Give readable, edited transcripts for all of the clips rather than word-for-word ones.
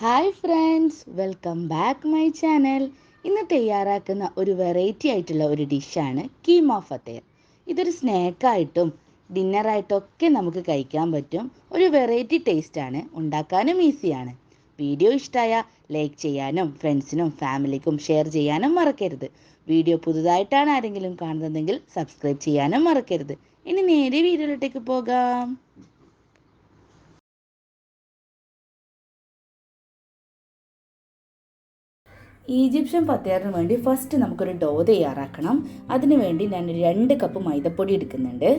Hi friends, welcome back my channel. ഇന്ന് തയ്യാറാക്കുന്ന ഒരു വെറൈറ്റി ആയിട്ടുള്ള ഒരു ഡിഷാണ് കീമ ഫത്തയർ. ഇതൊരു സ്നാക്കായിട്ടും ഡിന്നറായിട്ടൊക്കെ നമുക്ക് കഴിക്കാൻ പറ്റും. ഒരു വെറൈറ്റി ടേസ്റ്റാണ്, ഉണ്ടാക്കാനും ഈസിയാണ്. വീഡിയോ ഇഷ്ടമായ ലൈക്ക് ചെയ്യാനും ഫ്രണ്ട്സിനും ഫാമിലിക്കും ഷെയർ ചെയ്യാനും മറക്കരുത്. വീഡിയോ പുതുതായിട്ടാണ് ആരെങ്കിലും കാണുന്നതെങ്കിൽ സബ്സ്ക്രൈബ് ചെയ്യാനും മറക്കരുത്. ഇനി നേരെ വീഡിയോയിലോട്ടേക്ക് പോകാം. ഈജിപ്ഷ്യൻ ഫത്തയറിന് വേണ്ടി ഫസ്റ്റ് നമുക്കൊരു ഡോ തയ്യാറാക്കണം. അതിനു വേണ്ടി ഞാൻ 2 കപ്പ് മൈദപ്പൊടി എടുക്കുന്നുണ്ട്.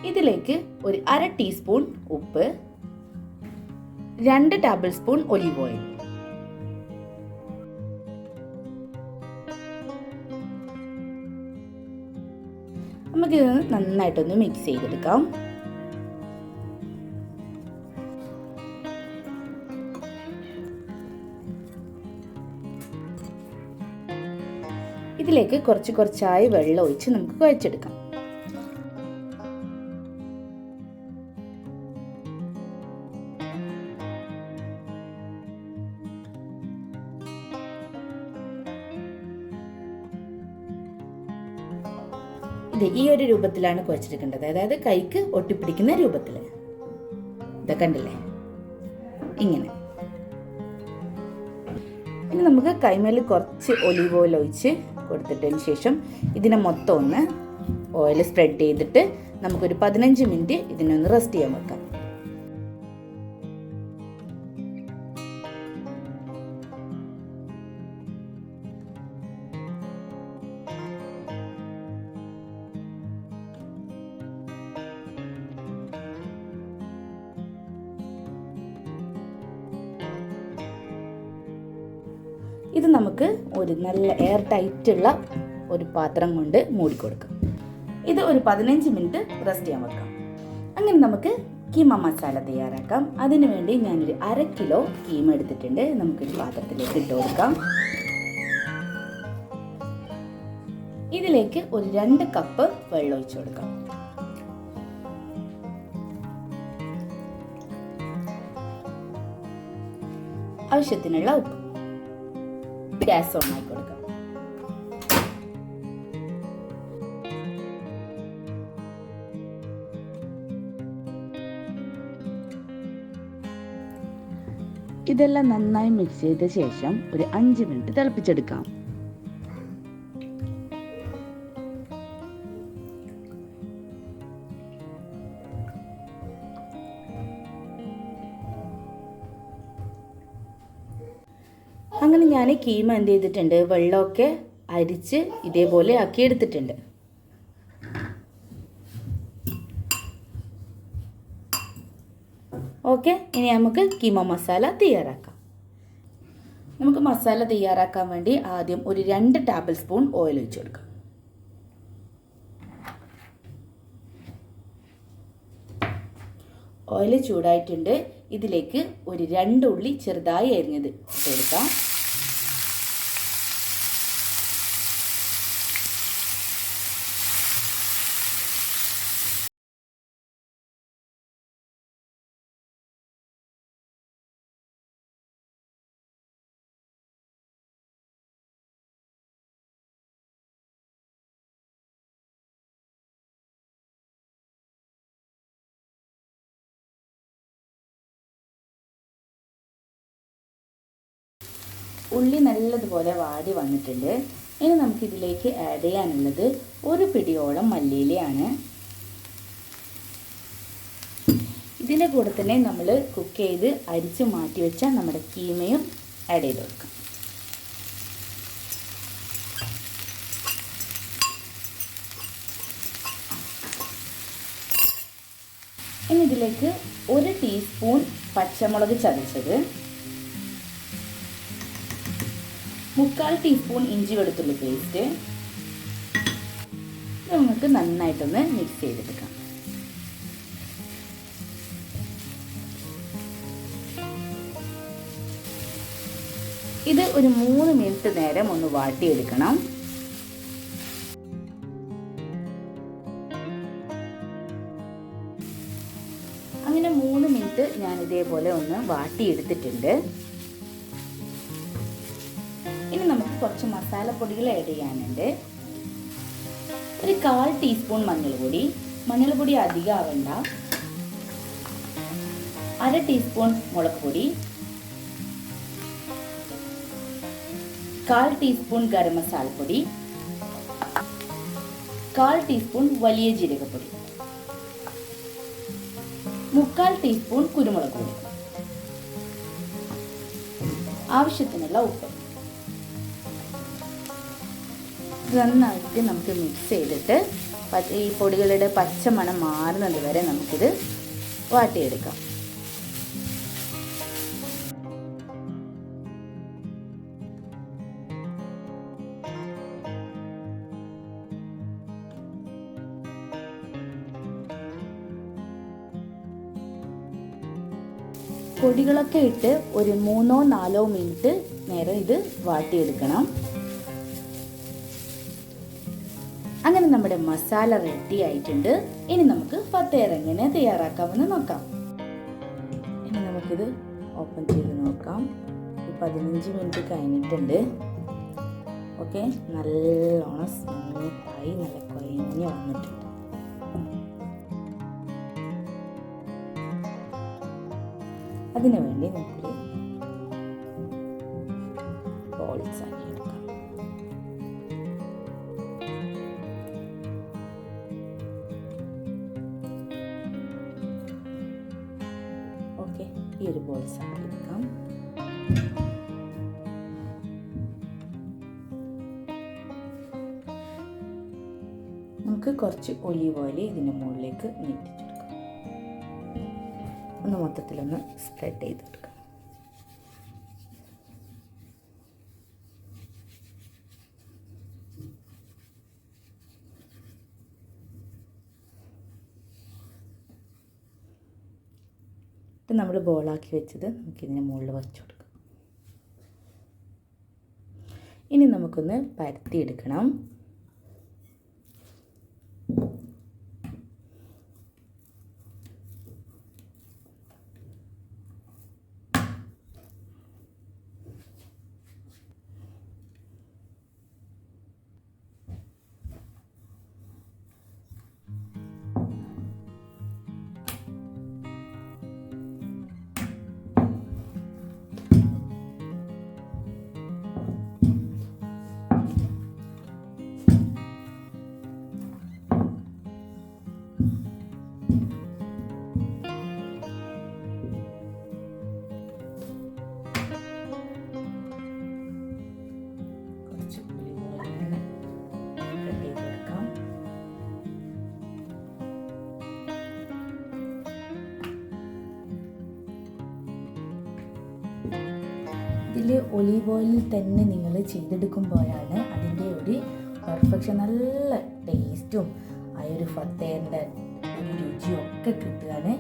ഇതിലേക്ക് ഒരു 1/2 ടീസ്പൂൺ ഉപ്പ്, 2 ടേബിൾ സ്പൂൺ ഒലിവ് ഓയിൽ, നമുക്കിത് നന്നായിട്ടൊന്ന് മിക്സ് ചെയ്തെടുക്കാം. ഇതിലേക്ക് കുറച്ചായി വെള്ളം ഒഴിച്ച് നമുക്ക് കുഴച്ചെടുക്കാം. ഇത് ഈ ഒരു രൂപത്തിലാണ് കുഴച്ചെടുക്കേണ്ടത്, അതായത് കൈക്ക് ഒട്ടിപ്പിടിക്കുന്ന രൂപത്തിൽ. ഇതൊക്കെ കണ്ടില്ലേ, ഇങ്ങനെ. ഇനി നമുക്ക് കൈമേൽ കുറച്ച് ഒലിവ് ഓയിൽ ഒഴിച്ച് കൊടുത്തിട്ടതിന് ശേഷം ഇതിനെ മൊത്തം ഒന്ന് ഓയിൽ സ്പ്രെഡ് ചെയ്തിട്ട് നമുക്കൊരു 15 മിനിറ്റ് ഇതിനൊന്ന് റെസ്റ്റ് ചെയ്യാൻ വെക്കാം. ഇത് നമുക്ക് ഒരു നല്ല എയർ ടൈറ്റുള്ള ഒരു പാത്രം കൊണ്ട് മൂടിക്കൊടുക്കാം. ഇത് ഒരു 15 മിനിറ്റ് റെസ്റ്റ് ചെയ്യാൻ വെക്കാം. അങ്ങനെ നമുക്ക് കീമ മസാല തയ്യാറാക്കാം. അതിനു വേണ്ടി ഞാനൊരു 1/2 കിലോ കീമ എടുത്തിട്ടുണ്ട്. നമുക്കൊരു പാത്രത്തിലേക്ക് ഇട്ട് കൊടുക്കാം. ഇതിലേക്ക് ഒരു 2 കപ്പ് വെള്ളം ഒഴിച്ചു കൊടുക്കാം. ആവശ്യത്തിനുള്ള ഉപ്പ്. ഗ്യാസ് ഓൺ ആക്കി കൊടുക്കാം. ഇതെല്ലാം നന്നായി മിക്സ് ചെയ്ത ശേഷം ഒരു 5 മിനിറ്റ് തിളപ്പിച്ചെടുക്കാം. അങ്ങനെ ഞാൻ കീമ എന്ത് ചെയ്തിട്ടുണ്ട്, വെള്ളമൊക്കെ അരിച്ച് ഇതേപോലെ ആക്കി എടുത്തിട്ടുണ്ട്. ഓക്കെ, ഇനി നമുക്ക് കീമ മസാല തയ്യാറാക്കാം. നമുക്ക് മസാല തയ്യാറാക്കാൻ വേണ്ടി ആദ്യം ഒരു 2 ടേബിൾ സ്പൂൺ ഓയിൽ ഒഴിച്ചു കൊടുക്കാം. ഓയിൽ ചൂടായിട്ടുണ്ട്. ഇതിലേക്ക് ഒരു 2 ഉള്ളി ചെറുതായി അരിഞ്ഞത് ഇട്ട് കൊടുക്കാം. ഉള്ളി നല്ലതുപോലെ വാടി വന്നിട്ടുണ്ട്. ഇനി നമുക്കിതിലേക്ക് ആഡ് ചെയ്യാനുള്ളത് ഒരു പിടിയോളം മല്ലിയിലയാണ്. ഇതിൻ്റെ കൂടെ തന്നെ നമ്മൾ കുക്ക് ചെയ്ത് അരിച്ച് മാറ്റി വെച്ച നമ്മുടെ കീമയും ആഡ് ചെയ്ത് കൊടുക്കാം. ഇനി ഇതിലേക്ക് 1 ടീസ്പൂൺ പച്ചമുളക് ചതച്ചത്, 1/4 ടീസ്പൂൺ ഇഞ്ചി വെളുത്തുള്ളി പേസ്റ്റ്, നമുക്ക് നന്നായിട്ടൊന്ന് മിക്സ് ചെയ്തെടുക്കാം. ഇത് ഒരു 3 മിനിറ്റ് നേരം ഒന്ന് വാട്ടിയെടുക്കണം. അങ്ങനെ 3 മിനിറ്റ് ഞാൻ ഇതേപോലെ ഒന്ന് വാട്ടിയെടുത്തിട്ടുണ്ട്. ഇനി നമുക്ക് കുറച്ച് മസാലപ്പൊടികൾ ആഡ് ചെയ്യാനുണ്ട്. ഒരു 1/4 ടീസ്പൂൺ മഞ്ഞൾപ്പൊടി. മഞ്ഞൾപ്പൊടി അധികം ആവണ്ട. 1/2 ടീസ്പൂൺ മുളക് പൊടി, 1/4 ടീസ്പൂൺ ഗരം മസാലപ്പൊടി, 1/4 ടീസ്പൂൺ വലിയ ജീരകപ്പൊടി, 1/4 ടീസ്പൂൺ കുരുമുളക് പൊടി, ആവശ്യത്തിനുള്ള ഉപ്പ്. നന്നായിട്ട് നമുക്ക് മിക്സ് ചെയ്തിട്ട് ഈ പൊടികളുടെ പച്ചമണം മാറുന്നത് വരെ നമുക്കിത് വാട്ടിയെടുക്കാം. പൊടികളൊക്കെ ഇട്ട് ഒരു 3-4 മിനിറ്റ് നേരം ഇത് വാട്ടിയെടുക്കണം. അങ്ങനെ നമ്മുടെ മസാല റെഡി ആയിട്ടുണ്ട്. ഇനി നമുക്ക് ഫത്തയർ എങ്ങനെ തയ്യാറാക്കാമെന്ന് നോക്കാം. ഇനി നമുക്കിത് ഓപ്പൺ ചെയ്ത് നോക്കാം. 15 മിനിറ്റ് കഴിഞ്ഞിട്ടുണ്ട്. ഓക്കെ, നല്ലോണം സ്മൂത്തായി നല്ല കുഴഞ്ഞ് വന്നിട്ടുണ്ട്. അതിനു വേണ്ടി നമുക്ക് ബോൾസ് ആക്കി എടുക്കാം. ഓക്കെ, ഈ ഒരു ബോൾസ് ആക്കി എടുക്കാം. നമുക്ക് കുറച്ച് ഒലീവ് ഓയിൽ ഇതിൻ്റെ മുകളിലേക്ക് നീട്ടിച്ചു കൊടുക്കാം. ഒന്ന് മൊത്തത്തിലൊന്ന് സ്പ്രെഡ് ചെയ്ത് കൊടുക്കാം. ഇത് നമ്മൾ ബോളാക്കി വെച്ചത് നമുക്കിതിൻ്റെ മുകളിൽ വച്ചു കൊടുക്കാം. ഇനി നമുക്കൊന്ന് പരത്തിയെടുക്കണം. ഇതിൽ ഒലീവ് ഓയിലിൽ തന്നെ നിങ്ങൾ ചെയ്തെടുക്കുമ്പോഴാണ് അതിൻ്റെ ഒരു പെർഫെക്ഷൻ, നല്ല ടേസ്റ്റും ആ ഒരു ഫത്തയറിൻ്റെ ഒരു രുചിയും ഒക്കെ കിട്ടുകയാണ്.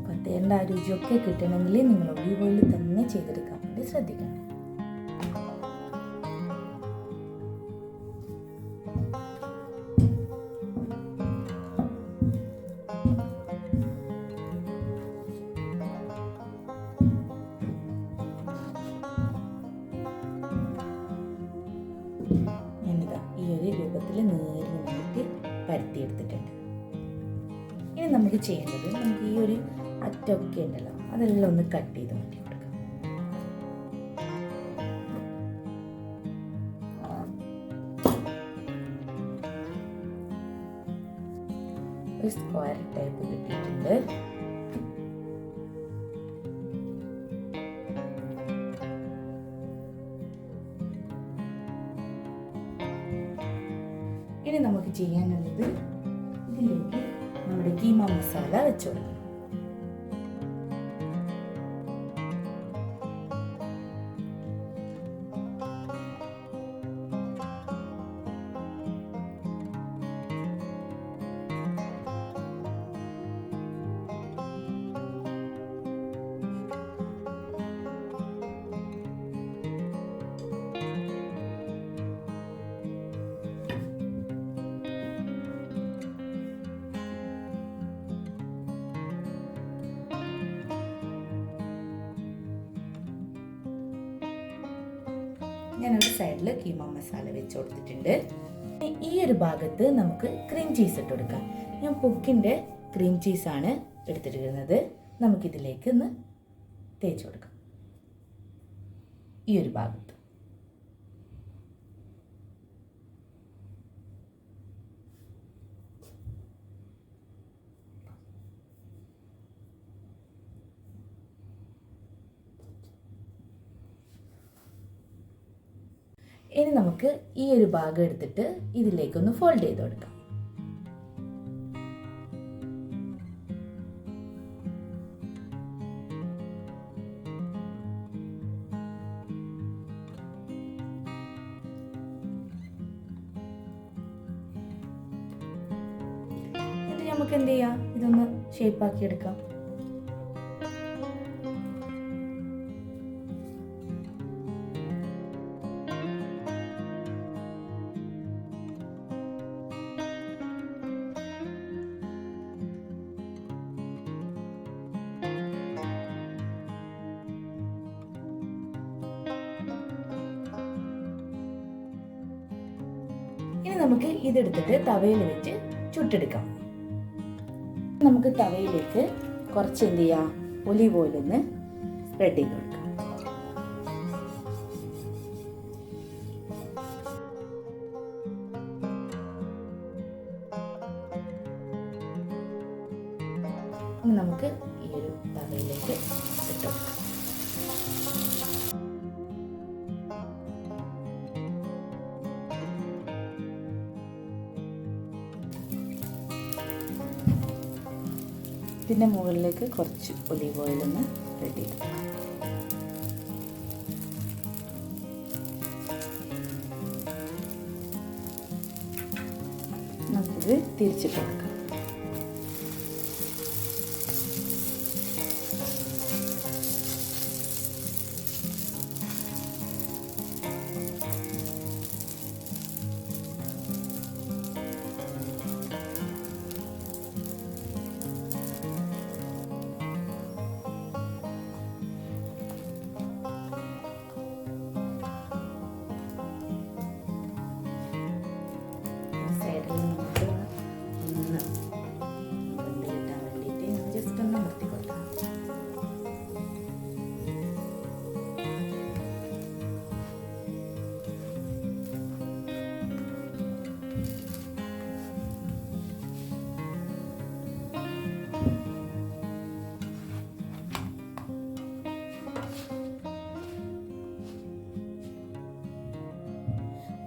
ഫത്തയറിൻ്റെ ആ രുചിയൊക്കെ കിട്ടണമെങ്കിൽ നിങ്ങൾ ഒലീവ് ഓയിലിൽ തന്നെ ചെയ്തെടുക്കാൻ വേണ്ടി ശ്രദ്ധിക്കണം. നേരിട്ട് പരത്തിയെടുത്തിട്ടുണ്ട്. ഇനി നമുക്ക് ചെയ്യേണ്ടത്, നമുക്ക് ഈ ഒരു അറ്റമൊക്കെ ഉണ്ടല്ലോ അതെല്ലാം ഒന്ന് കട്ട് ചെയ്ത് മാറ്റി കൊടുക്കാം. ഒരു സ്ക്വയർ ടൈപ്പ് കിട്ടിയിട്ടുണ്ട്. ഇനി നമുക്ക് ചെയ്യാനുള്ളത്, ഇതിലേക്ക് നമ്മുടെ കീമ മസാല വെച്ച് കൊടുക്കണം. ഞാനൊരു സൈഡിൽ കീമ മസാല വെച്ച് കൊടുത്തിട്ടുണ്ട്. ഈ ഒരു ഭാഗത്ത് നമുക്ക് ക്രീം ചീസ് ഇട്ട് കൊടുക്കാം. ഞാൻ പൊക്കിൻ്റെ ക്രീം ചീസാണ് എടുത്തിരിക്കുന്നത്. നമുക്കിതിലേക്ക് ഒന്ന് തേച്ച് കൊടുക്കാം ഈ ഒരു ഭാഗത്ത്. ഇനി നമുക്ക് ഈ ഒരു ഭാഗം എടുത്തിട്ട് ഇതിലേക്കൊന്ന് ഫോൾഡ് ചെയ്ത് കൊടുക്കാം. എന്നിട്ട് നമുക്ക് എന്ത് ചെയ്യാം, ഇതൊന്ന് ഷേപ്പാക്കി എടുക്കാം. ഇനി നമുക്ക് ഇതെടുത്തിട്ട് തവയിൽ വെച്ച് ചുട്ടെടുക്കാം. നമുക്ക് തവയിലേക്ക് കുറച്ച് എന്ത് ചെയ്യാം, ഒലിവ് ഓയിൽ ഒന്ന് സ്പ്രെഡ് ചെയ്ത് കൊടുക്കാം. നമുക്ക് ഈ ഒരു തവയിലേക്ക് ഇട്ട് കൊടുക്കാം. ഇതിൻ്റെ മുകളിലേക്ക് കുറച്ച് ഒലിവ് ഓയിൽ ഒന്ന് സ്പ്രെഡ് ചെയ്ത് നമുക്കിത് തിരിച്ചിട്ട് കൊടുക്കാം.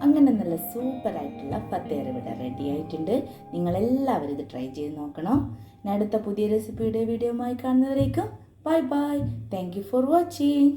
അങ്ങനെ നല്ല സൂപ്പറായിട്ടുള്ള ഫത്തേർ ഇവിടെ റെഡി ആയിട്ടുണ്ട്. നിങ്ങളെല്ലാവരും ഇത് ട്രൈ ചെയ്ത് നോക്കണം. ഞാൻ അടുത്ത പുതിയ റെസിപ്പിയുടെ വീഡിയോയുമായി കാണുന്നവരേക്കും bye bye. Thank you for watching.